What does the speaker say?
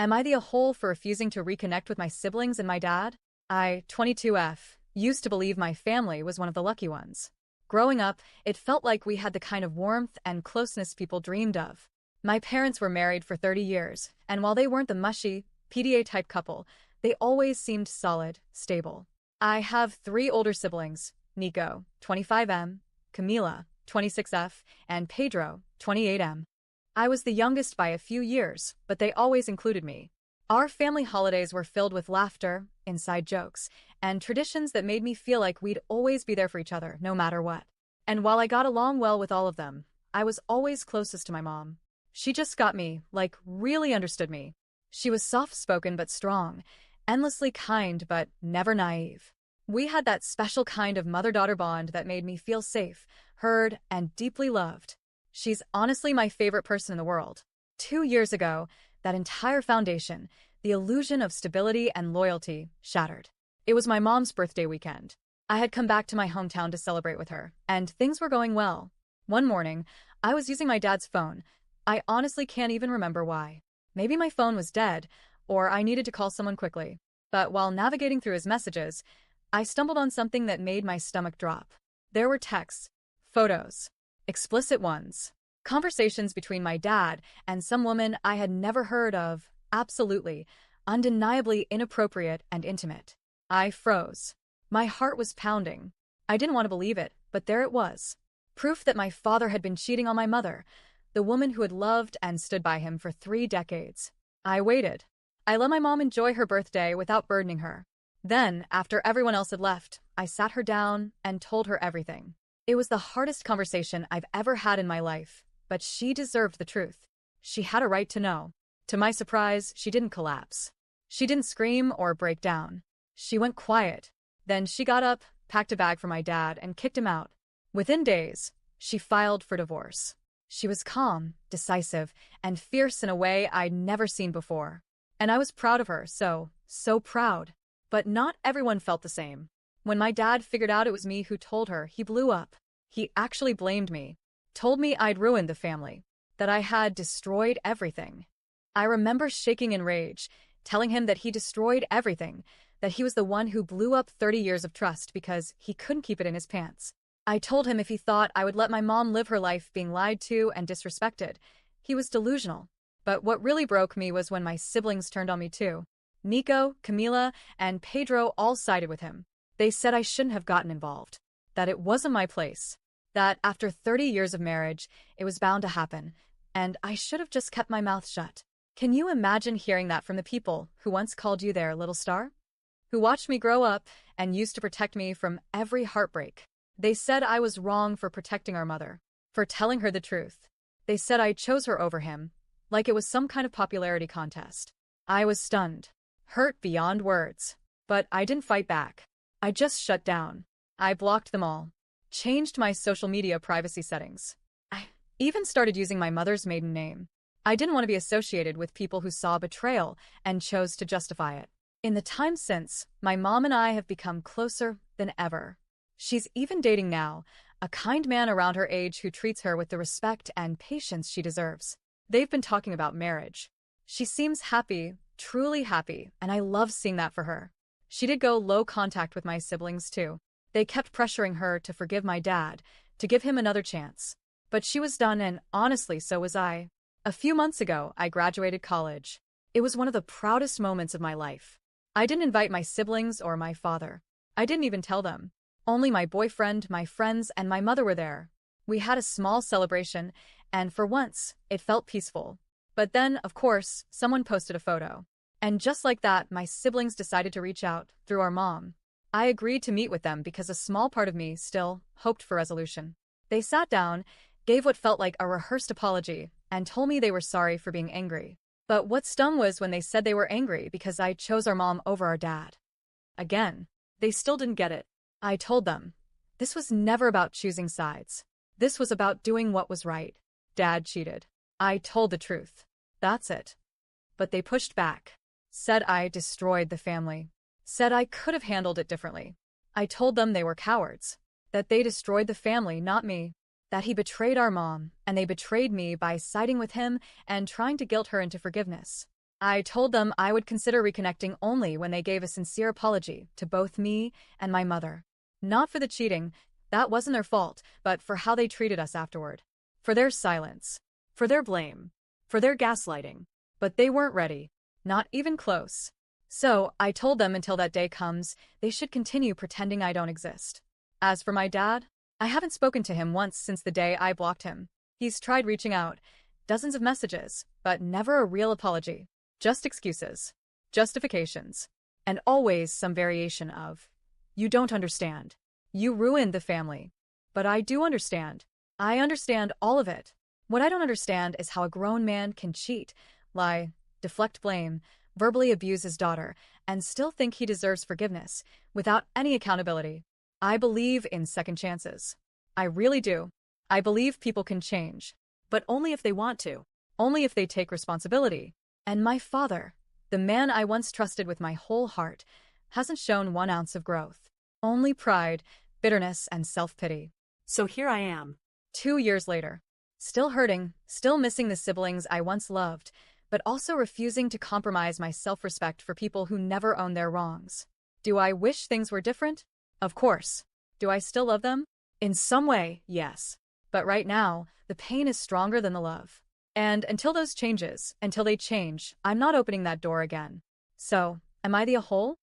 Am I the a-hole for refusing to reconnect with my siblings and my dad? I, 22F, used to believe my family was one of the lucky ones. Growing up, it felt like we had the kind of warmth and closeness people dreamed of. My parents were married for 30 years, and while they weren't the mushy, PDA-type couple, they always seemed solid, stable. I have three older siblings, Nico, 25M, Camila, 26F, and Pedro, 28M. I was the youngest by a few years, but they always included me. Our family holidays were filled with laughter, inside jokes, and traditions that made me feel like we'd always be there for each other, no matter what. And while I got along well with all of them, I was always closest to my mom. She just got me, like, really understood me. She was soft-spoken but strong, endlessly kind but never naive. We had that special kind of mother-daughter bond that made me feel safe, heard, and deeply loved. She's honestly my favorite person in the world. 2 years ago, that entire foundation, the illusion of stability and loyalty, shattered. It was my mom's birthday weekend. I had come back to my hometown to celebrate with her, and things were going well. One morning, I was using my dad's phone. I honestly can't even remember why. Maybe my phone was dead, or I needed to call someone quickly. But while navigating through his messages, I stumbled on something that made my stomach drop. There were texts, photos, explicit ones, conversations between my dad and some woman I had never heard of, absolutely, undeniably inappropriate and intimate. I froze. My heart was pounding. I didn't want to believe it, but there it was. Proof that my father had been cheating on my mother, the woman who had loved and stood by him for 3 decades. I waited. I let my mom enjoy her birthday without burdening her. Then, after everyone else had left, I sat her down and told her everything. It was the hardest conversation I've ever had in my life, but she deserved the truth. She had a right to know. To my surprise, she didn't collapse. She didn't scream or break down. She went quiet. Then she got up, packed a bag for my dad, and kicked him out. Within days, she filed for divorce. She was calm, decisive, and fierce in a way I'd never seen before. And I was proud of her, so proud. But not everyone felt the same. When my dad figured out it was me who told her, he blew up. He actually blamed me. Told me I'd ruined the family. That I had destroyed everything. I remember shaking in rage, telling him that he destroyed everything, that he was the one who blew up 30 years of trust because he couldn't keep it in his pants. I told him if he thought I would let my mom live her life being lied to and disrespected, he was delusional. But what really broke me was when my siblings turned on me too. Nico, Camila, and Pedro all sided with him. They said I shouldn't have gotten involved. That it wasn't my place. That after 30 years of marriage, it was bound to happen, and I should have just kept my mouth shut. Can you imagine hearing that from the people who once called you their little star? Who watched me grow up and used to protect me from every heartbreak? They said I was wrong for protecting our mother, for telling her the truth. They said I chose her over him, like it was some kind of popularity contest. I was stunned, hurt beyond words. But I didn't fight back. I just shut down. I blocked them all. Changed my social media privacy settings. I even started using my mother's maiden name. I didn't want to be associated with people who saw betrayal and chose to justify it. In the time since, my mom and I have become closer than ever. She's even dating now, a kind man around her age who treats her with the respect and patience she deserves. They've been talking about marriage. She seems happy, truly happy, and I love seeing that for her. She did go low contact with my siblings too. They kept pressuring her to forgive my dad, to give him another chance. But she was done, and honestly, so was I. A few months ago, I graduated college. It was one of the proudest moments of my life. I didn't invite my siblings or my father. I didn't even tell them. Only my boyfriend, my friends, and my mother were there. We had a small celebration, and for once, it felt peaceful. But then, of course, someone posted a photo. And just like that, my siblings decided to reach out, through our mom. I agreed to meet with them because a small part of me still hoped for resolution. They sat down, gave what felt like a rehearsed apology, and told me they were sorry for being angry. But what stung was when they said they were angry because I chose our mom over our dad. Again, they still didn't get it. I told them, this was never about choosing sides. This was about doing what was right. Dad cheated. I told the truth. That's it. But they pushed back. Said I destroyed the family. Said I could have handled it differently. I told them they were cowards. That they destroyed the family, not me. That he betrayed our mom, and they betrayed me by siding with him and trying to guilt her into forgiveness. I told them I would consider reconnecting only when they gave a sincere apology to both me and my mother. Not for the cheating, that wasn't their fault, but for how they treated us afterward. For their silence. For their blame. For their gaslighting. But they weren't ready. Not even close. So, I told them until that day comes, they should continue pretending I don't exist. As for my dad, I haven't spoken to him once since the day I blocked him. He's tried reaching out, dozens of messages, but never a real apology. Just excuses. Justifications. And always some variation of, "You don't understand. You ruined the family." But I do understand. I understand all of it. What I don't understand is how a grown man can cheat, lie, deflect blame, verbally abuse his daughter, and still think he deserves forgiveness, without any accountability. I believe in second chances. I really do. I believe people can change. But only if they want to. Only if they take responsibility. And my father, the man I once trusted with my whole heart, hasn't shown 1 ounce of growth. Only pride, bitterness, and self-pity. So here I am. 2 years later. Still hurting, still missing the siblings I once loved, but also refusing to compromise my self-respect for people who never own their wrongs. Do I wish things were different? Of course. Do I still love them? In some way, yes. But right now, the pain is stronger than the love. And until they change, I'm not opening that door again. So, am I the a-hole?